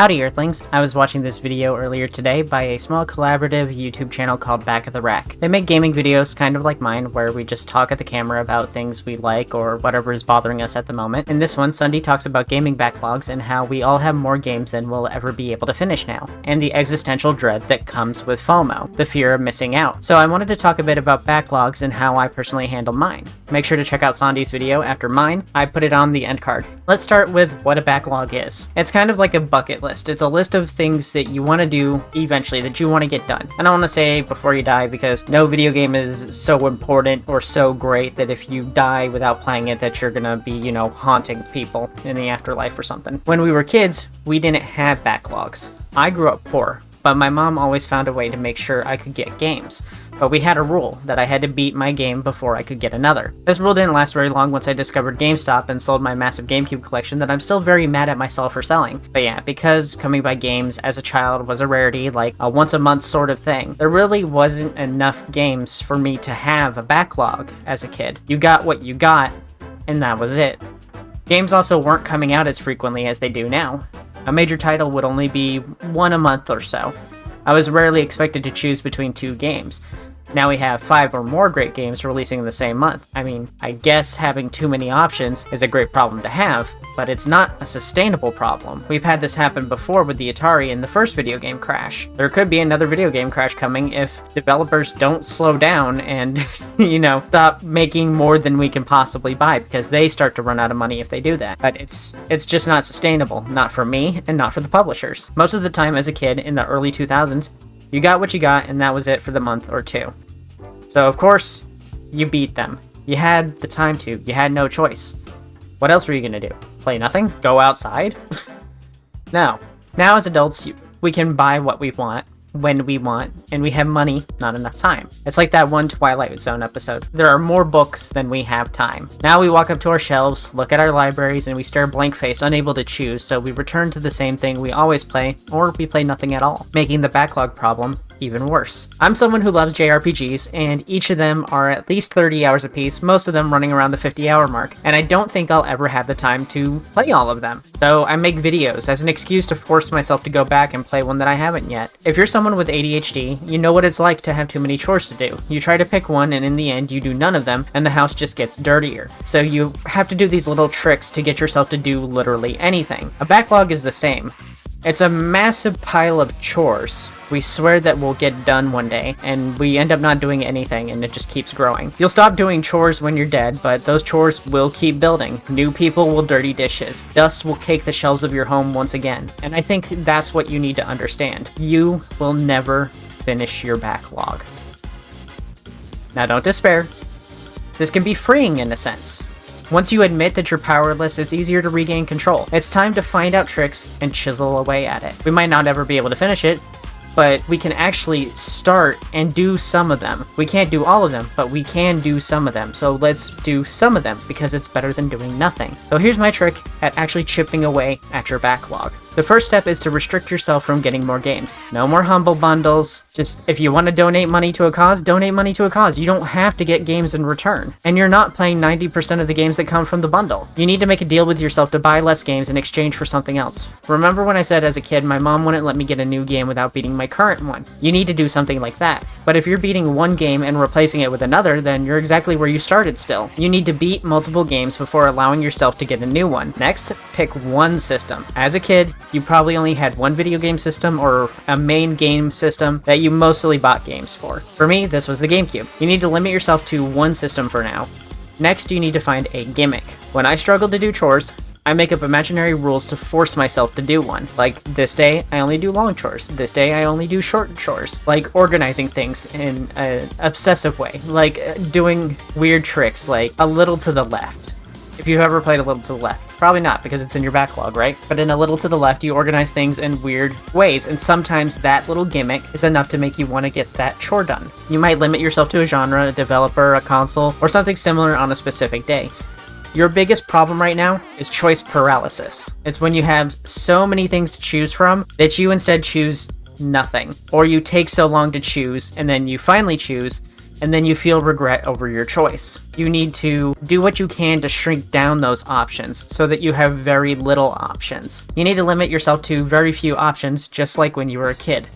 Howdy Earthlings, I was watching this video earlier today by a small collaborative YouTube channel called Back of the Rack. They make gaming videos kind of like mine, where we just talk at the camera about things we like or whatever is bothering us at the moment. In this one, Sunday talks about gaming backlogs and how we all have more games than we'll ever be able to finish now, and the existential dread that comes with FOMO, the fear of missing out. So I wanted to talk a bit about backlogs and how I personally handle mine. Make sure to check out Sandy's video after mine. I put it on the end card. Let's start with what a backlog is. It's kind of like a bucket list. It's a list of things that you want to do eventually, that you want to get done. I don't want to say before you die, because no video game is so important or so great that if you die without playing it, that you're gonna be, haunting people in the afterlife or something. When we were kids, we didn't have backlogs. I grew up poor, but my mom always found a way to make sure I could get games. But we had a rule that I had to beat my game before I could get another. This rule didn't last very long once I discovered GameStop and sold my massive GameCube collection that I'm still very mad at myself for selling. But yeah, because coming by games as a child was a rarity, like a once a month sort of thing, there really wasn't enough games for me to have a backlog as a kid. You got what you got, and that was it. Games also weren't coming out as frequently as they do now. A major title would only be one a month or so. I was rarely expected to choose between two games. Now we have 5 or more great games releasing in the same month. I mean, I guess having too many options is a great problem to have, but it's not a sustainable problem. We've had this happen before with the Atari in the first video game crash. There could be another video game crash coming if developers don't slow down and, stop making more than we can possibly buy, because they start to run out of money if they do that. But it's just not sustainable, not for me and not for the publishers. Most of the time as a kid in the early 2000s, you got what you got, and that was it for the month or two. So, of course, you beat them. You had the time to. You had no choice. What else were you gonna do? Play nothing? Go outside? No. Now, as adults, we can buy what we want, when we want, and we have money, not enough time. It's like that one Twilight Zone episode. There are more books than we have time. Now we walk up to our shelves, look at our libraries, and we stare blank-faced, unable to choose, so we return to the same thing we always play, or we play nothing at all, making the backlog problem even worse. I'm someone who loves JRPGs, and each of them are at least 30 hours apiece, most of them running around the 50-hour mark, and I don't think I'll ever have the time to play all of them. So I make videos as an excuse to force myself to go back and play one that I haven't yet. If you're someone with ADHD, you know what it's like to have too many chores to do. You try to pick one, and in the end, you do none of them, and the house just gets dirtier. So you have to do these little tricks to get yourself to do literally anything. A backlog is the same. It's a massive pile of chores. We swear that we'll get done one day, and we end up not doing anything, and it just keeps growing. You'll stop doing chores when you're dead, but those chores will keep building. New people will dirty dishes. Dust will cake the shelves of your home once again. And I think that's what you need to understand. You will never finish your backlog. Now don't despair. This can be freeing in a sense. Once you admit that you're powerless, it's easier to regain control. It's time to find out tricks and chisel away at it. We might not ever be able to finish it, but we can actually start and do some of them. We can't do all of them, but we can do some of them. So let's do some of them, because it's better than doing nothing. So here's my trick at actually chipping away at your backlog. The first step is to restrict yourself from getting more games. No more humble bundles. Just, if you want to donate money to a cause, donate money to a cause. You don't have to get games in return. And you're not playing 90% of the games that come from the bundle. You need to make a deal with yourself to buy less games in exchange for something else. Remember when I said as a kid, my mom wouldn't let me get a new game without beating my current one? You need to do something like that. But if you're beating one game and replacing it with another, then you're exactly where you started still. You need to beat multiple games before allowing yourself to get a new one. Next, pick one system. As a kid, you probably only had one video game system or a main game system that you mostly bought games for. For me, this was the GameCube. You need to limit yourself to one system for now. Next, you need to find a gimmick. When I struggle to do chores, I make up imaginary rules to force myself to do one. Like, this day, I only do long chores. This day, I only do short chores. Like, organizing things in an obsessive way. Like, doing weird tricks, like a little to the left. If you've ever played A Little to the Left. Probably not, because it's in your backlog, right? But in A Little to the Left, you organize things in weird ways, and sometimes that little gimmick is enough to make you want to get that chore done. You might limit yourself to a genre, a developer, a console, or something similar on a specific day. Your biggest problem right now is choice paralysis. It's when you have so many things to choose from that you instead choose nothing. Or you take so long to choose, and then you finally choose, and then you feel regret over your choice. You need to do what you can to shrink down those options so that you have very little options. You need to limit yourself to very few options, just like when you were a kid.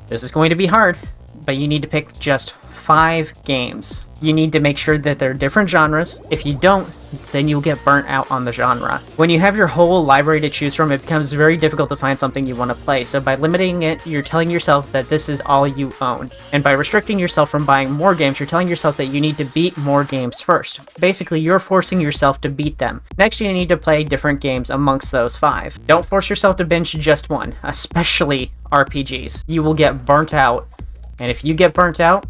This is going to be hard, but you need to pick just 5 games. You need to make sure that they're different genres. If you don't, then you'll get burnt out on the genre. When you have your whole library to choose from, it becomes very difficult to find something you want to play. So by limiting it, you're telling yourself that this is all you own. And by restricting yourself from buying more games, you're telling yourself that you need to beat more games first. Basically, you're forcing yourself to beat them. Next, you need to play different games amongst those 5. Don't force yourself to binge just one, especially RPGs. You will get burnt out. And if you get burnt out,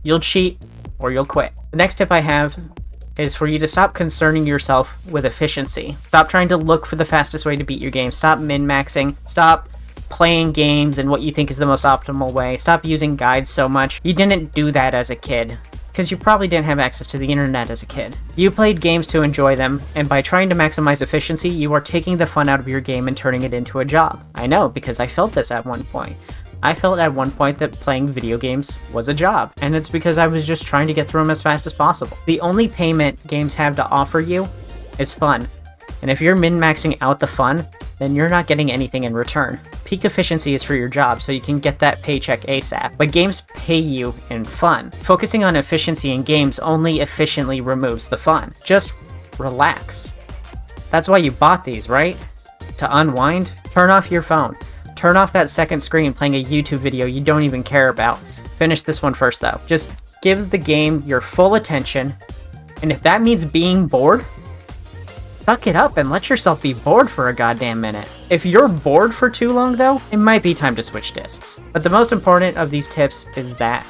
you'll cheat or you'll quit. The next tip I have is for you to stop concerning yourself with efficiency. Stop trying to look for the fastest way to beat your game. Stop min-maxing. Stop playing games in what you think is the most optimal way. Stop using guides so much. You didn't do that as a kid, because you probably didn't have access to the internet as a kid. You played games to enjoy them, and by trying to maximize efficiency, you are taking the fun out of your game and turning it into a job. I know, because I felt this at one point. I felt at one point that playing video games was a job, and it's because I was just trying to get through them as fast as possible. The only payment games have to offer you is fun, and if you're min-maxing out the fun, then you're not getting anything in return. Peak efficiency is for your job, so you can get that paycheck ASAP, but games pay you in fun. Focusing on efficiency in games only efficiently removes the fun. Just relax. That's why you bought these, right? To unwind? Turn off your phone. Turn off that second screen playing a YouTube video you don't even care about. Finish this one first though. Just give the game your full attention, and if that means being bored, suck it up and let yourself be bored for a goddamn minute. If you're bored for too long though, it might be time to switch discs. But the most important of these tips is that.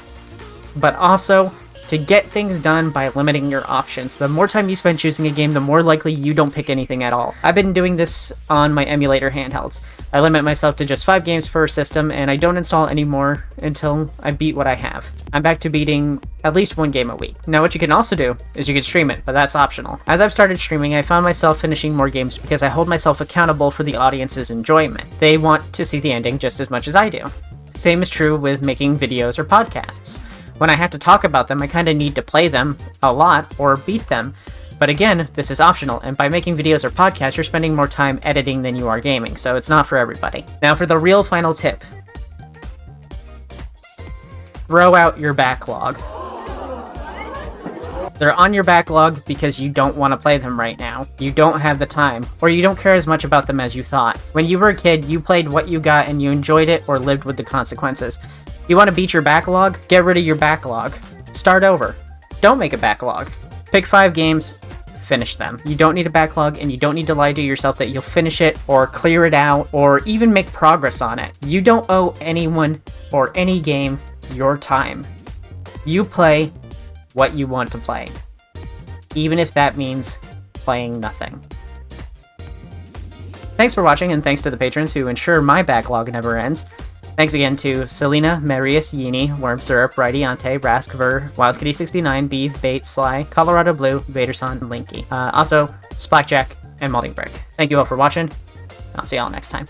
But also, to get things done by limiting your options. The more time you spend choosing a game, the more likely you don't pick anything at all. I've been doing this on my emulator handhelds. I limit myself to just 5 games per system, and I don't install any more until I beat what I have. I'm back to beating at least 1 game a week. Now what you can also do is you can stream it, but that's optional. As I've started streaming, I found myself finishing more games because I hold myself accountable for the audience's enjoyment. They want to see the ending just as much as I do. Same is true with making videos or podcasts. When I have to talk about them, I kind of need to play them a lot or beat them. But again, this is optional, and by making videos or podcasts, you're spending more time editing than you are gaming, so it's not for everybody. Now for the real final tip. Throw out your backlog. They're on your backlog because you don't want to play them right now. You don't have the time, or you don't care as much about them as you thought. When you were a kid, you played what you got and you enjoyed it or lived with the consequences. You want to beat your backlog? Get rid of your backlog. Start over. Don't make a backlog. Pick 5 games, finish them. You don't need a backlog, and you don't need to lie to yourself that you'll finish it or clear it out or even make progress on it. You don't owe anyone or any game your time. You play what you want to play, even if that means playing nothing. Thanks for watching, and thanks to the patrons who ensure my backlog never ends. Thanks again to Selena, Marius, Yini, Worm Syrup, Righty-Ante, Rask, Ver, WildKitty69, Beeve, Bait, Sly, Colorado Blue, Vaderson, and Linky. Also, Splackjack, and Molding Brick. Thank you all for watching. I'll see y'all next time.